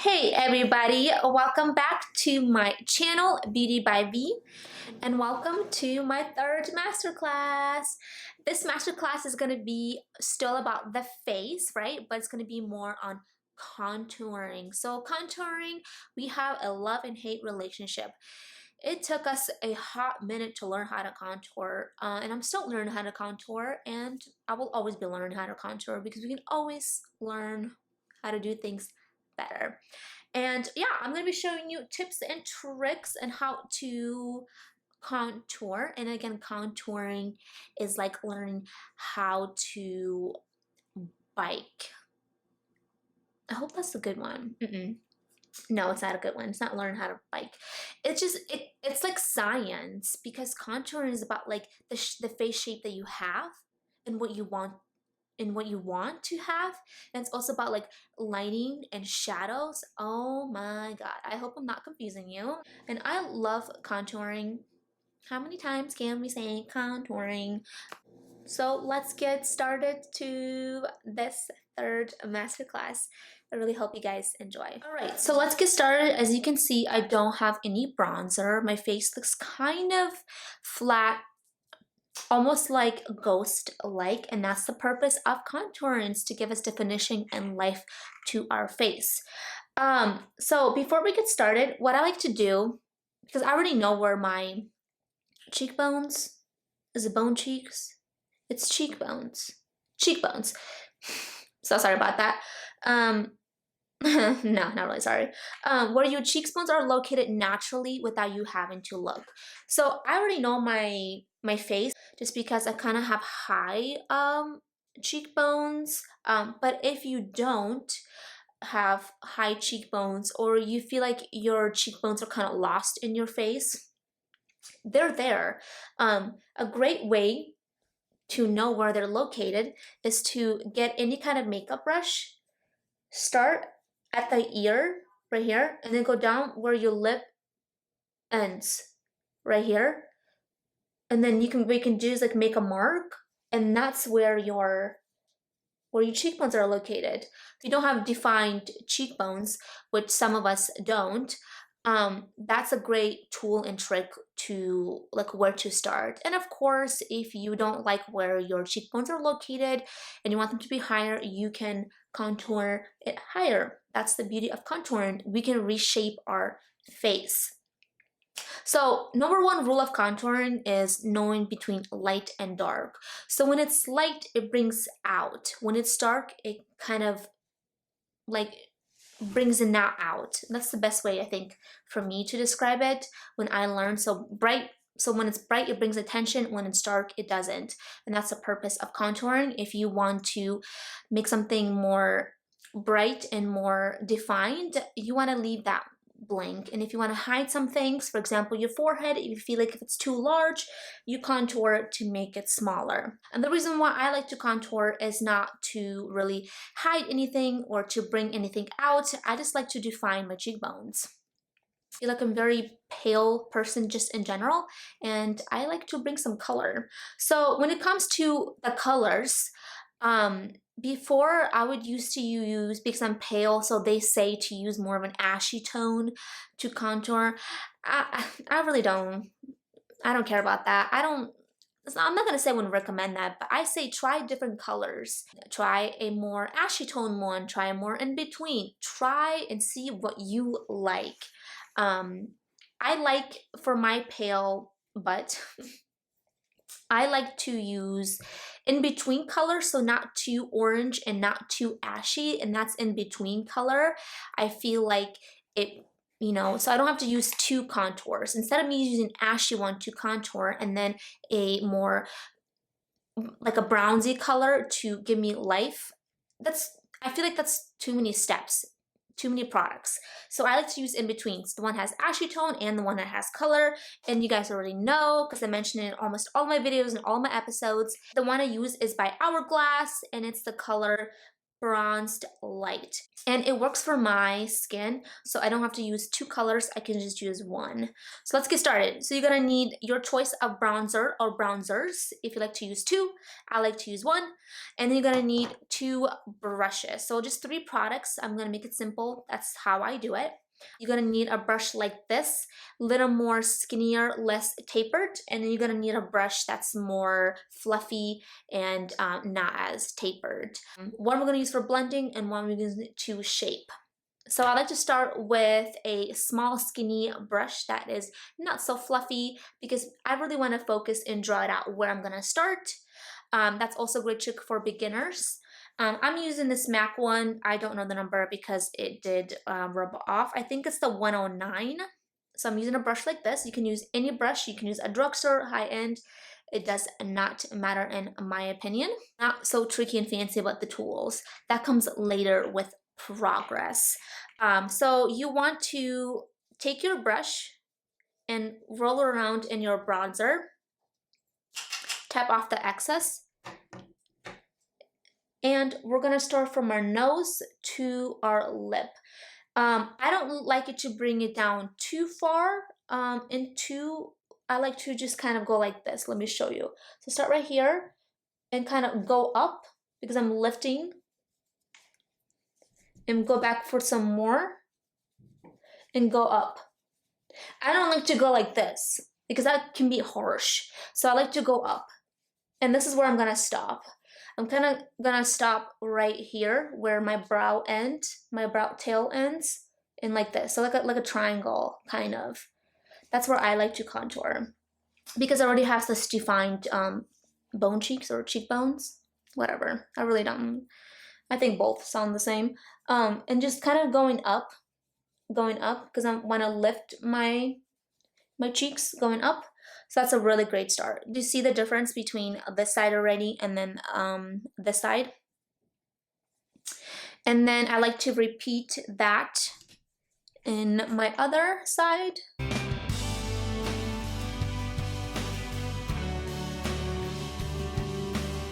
Hey everybody, welcome back to my channel Beauty by V, and welcome to my third masterclass. This masterclass is going to be still about the face, right? But it's going to be more on contouring. So contouring, we have a love and hate relationship. It took us a hot minute to learn how to contour, and I'm still learning how to contour, and I will always be learning how to contour because we can always learn how to do things better. And yeah, I'm going to be showing you tips and tricks on how to contour. And again, contouring is like learning how to bike. I hope that's a good one. No, it's not a good one. It's not learn how to bike. It's just it's like science, because contouring is about like the face shape that you have and what you want to have. And it's also about like lighting and shadows. Oh my god, I hope I'm not confusing you. And I love contouring. How many times can we say contouring? So let's get started to this third masterclass. I really hope you guys enjoy. All right, so let's get started. As you can see, I don't have any bronzer. My face looks kind of flat, almost like ghost-like, and that's the purpose of contouring, is to give us definition and life to our face. So before we get started, what I like to do, because I already know where my cheekbones, is it bone cheeks? It's cheekbones. Cheekbones. So sorry about that. No, not really sorry. Where your cheekbones are located naturally without you having to look. So I already know my face just because I kind of have high cheekbones. But if you don't have high cheekbones, or you feel like your cheekbones are kind of lost in your face, they're there. A great way to know where they're located is to get any kind of makeup brush. Start at the ear right here, and then go down where your lip ends right here, and then we can just like make a mark, and that's where your cheekbones are located. If you don't have defined cheekbones, which some of us don't, that's a great tool and trick to like where to start. And of course, if you don't like where your cheekbones are located and you want them to be higher, you can contour it higher. That's the beauty of contouring. We can reshape our face. So number one rule of contouring is knowing between light and dark. So when it's light, it brings out. When it's dark, it kind of like brings it not out. That's the best way, I think, for me to describe it when I learned. So bright, so when it's bright, it brings attention. When it's dark, it doesn't. And that's the purpose of contouring. If you want to make something more bright and more defined, you want to leave that blank. And if you want to hide some things, for example, your forehead, if you feel like if it's too large, you contour it to make it smaller. And the reason why I like to contour is not to really hide anything or to bring anything out. I just like to define my cheekbones. I feel like I'm a very pale person just in general, and I like to bring some color. So when it comes to the colors, before I would used to use, because I'm pale, so they say to use more of an ashy tone to contour. I really don't. I don't care about that. I'm not gonna say I wouldn't recommend that, but I say try different colors. Try a more ashy tone one. Try a more in between. Try and see what you like. I like, for my pale butt, I like to use in between color, so not too orange and not too ashy, and that's in between color. I feel like it, so I don't have to use two contours. Instead of me using an ashy one to contour and then a more like a brownsy color to give me life, I feel like that's too many steps, too many products. So I like to use in betweens. The one has ashy tone and the one that has color. And you guys already know, because I mentioned it in almost all my videos and all my episodes. The one I use is by Hourglass, and it's the color bronzed light. And it works for my skin, so I don't have to use two colors, I can just use one. So let's get started. So you're gonna need your choice of bronzer or bronzers. If you like to use two, I like to use one. And then you're gonna need two brushes. So just three products, I'm gonna make it simple, that's how I do it. You're gonna need a brush like this, a little more skinnier, less tapered, and then you're gonna need a brush that's more fluffy and not as tapered. One we're gonna use for blending and one we're gonna use to shape. So I like to start with a small skinny brush that is not so fluffy because I really wanna focus and draw it out where I'm gonna start. That's also a great trick for beginners. I'm using this MAC one. I don't know the number because it did rub off. I think it's the 109. So I'm using a brush like this. You can use any brush. You can use a drugstore, high-end. It does not matter in my opinion. Not so tricky and fancy about the tools. That comes later with progress. So you want to take your brush and roll around in your bronzer. Tap off the excess. And we're gonna start from our nose to our lip. I don't like it to bring it down too far I like to just kind of go like this. Let me show you. So start right here and kind of go up because I'm lifting and go back for some more and go up. I don't like to go like this because that can be harsh. So I like to go up and this is where I'm gonna stop. I'm kind of gonna stop right here where my brow tail ends, and like this. So like a triangle, kind of. That's where I like to contour because it already has this defined bone cheeks or cheekbones, whatever. I really don't. I think both sound the same. And just kind of going up because I want to lift my cheeks going up. So that's a really great start. Do you see the difference between this side already and then this side? And then I like to repeat that in my other side.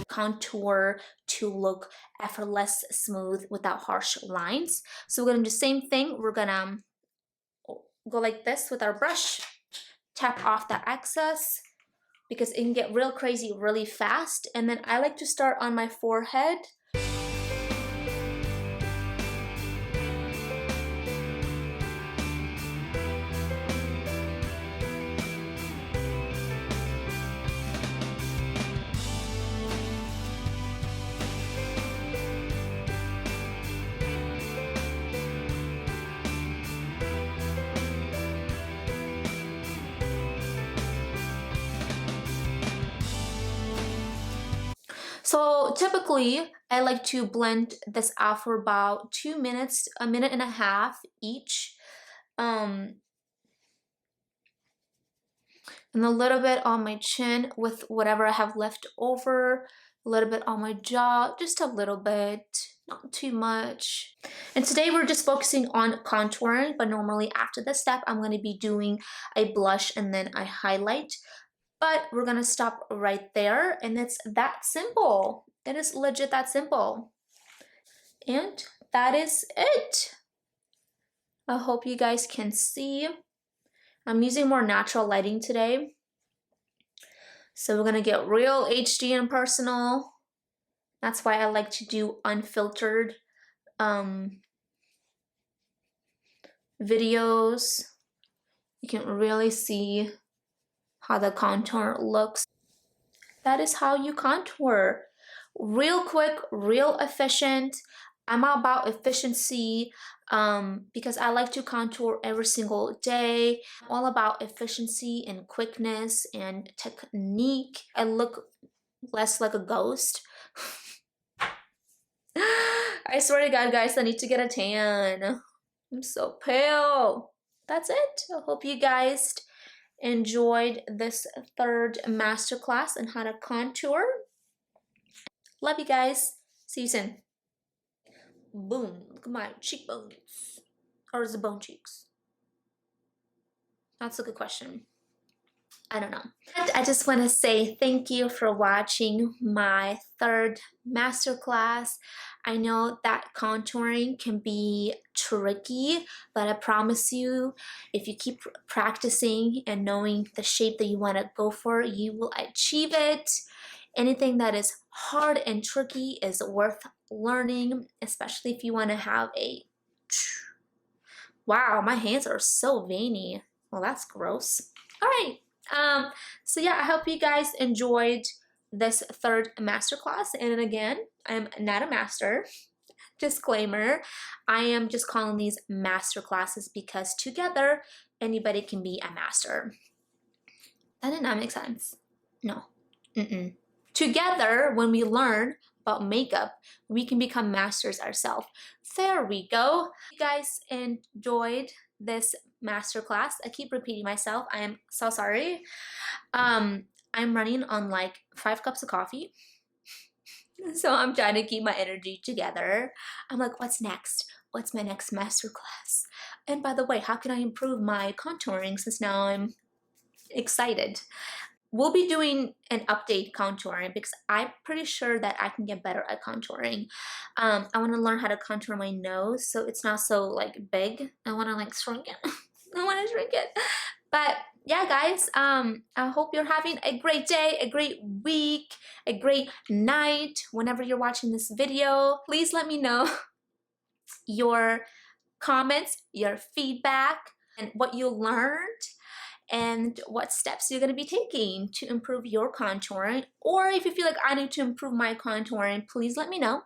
Contour to look effortless, smooth, without harsh lines. So we're gonna do the same thing. We're gonna go like this with our brush. Tap off the excess because it can get real crazy really fast. And then I like to start on my forehead. So typically, I like to blend this out for about 2 minutes, a minute and a half each. And a little bit on my chin with whatever I have left over, a little bit on my jaw, just a little bit, not too much. And today we're just focusing on contouring, but normally after this step, I'm going to be doing a blush and then a highlight. But we're gonna stop right there, and it's that simple. It is legit that simple. And that is it. I hope you guys can see. I'm using more natural lighting today. So we're gonna get real HD and personal. That's why I like to do unfiltered videos. You can really see how the contour looks. That is how you contour. Real quick, real efficient. I'm about efficiency because I like to contour every single day. I'm all about efficiency and quickness and technique. I look less like a ghost. I swear to God, guys, I need to get a tan. I'm so pale. That's it. I hope you guys enjoyed this third masterclass on how to contour. Love you guys. See you soon. Boom. Look at my cheekbones. Or is it bone cheeks? That's a good question. I don't know. But I just want to say thank you for watching my third masterclass. I know that contouring can be tricky, but I promise you, if you keep practicing and knowing the shape that you want to go for, you will achieve it. Anything that is hard and tricky is worth learning, especially if you want to have a... Wow, my hands are so veiny. Well, that's gross. All right. So yeah, I hope you guys enjoyed this third masterclass. And again, I'm not a master. Disclaimer, I am just calling these master classes because together anybody can be a master. That did not make sense. No. Mm-mm. Together, when we learn about makeup, we can become masters ourselves. There we go. You guys enjoyed this masterclass. I keep repeating myself. I am so sorry. I'm running on like 5 cups of coffee. So I'm trying to keep my energy together. I'm like, what's next? What's my next masterclass? And by the way, how can I improve my contouring since now I'm excited? We'll be doing an update contouring because I'm pretty sure that I can get better at contouring. I want to learn how to contour my nose so it's not so like big. I want to like shrink it. I want to shrink it. But yeah, guys, I hope you're having a great day, a great week, a great night whenever you're watching this video. Please let me know your comments, your feedback, and what you learned and what steps you're going to be taking to improve your contouring. Or if you feel like I need to improve my contouring, please let me know.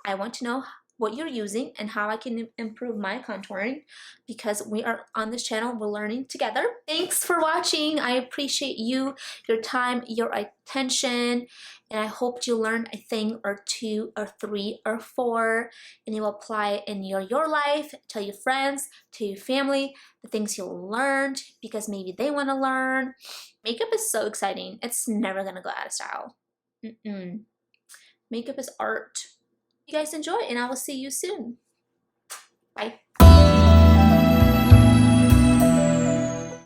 I want to know what you're using and how I can improve my contouring because we are on this channel, we're learning together. Thanks for watching. I appreciate you, your time, your attention, and I hope you learned a thing or two or three or four and you apply it in your life, tell your friends, to your family, the things you learned because maybe they want to learn. Makeup is so exciting. It's never gonna go out of style. Makeup is art. You guys enjoy and I will see you soon. Bye.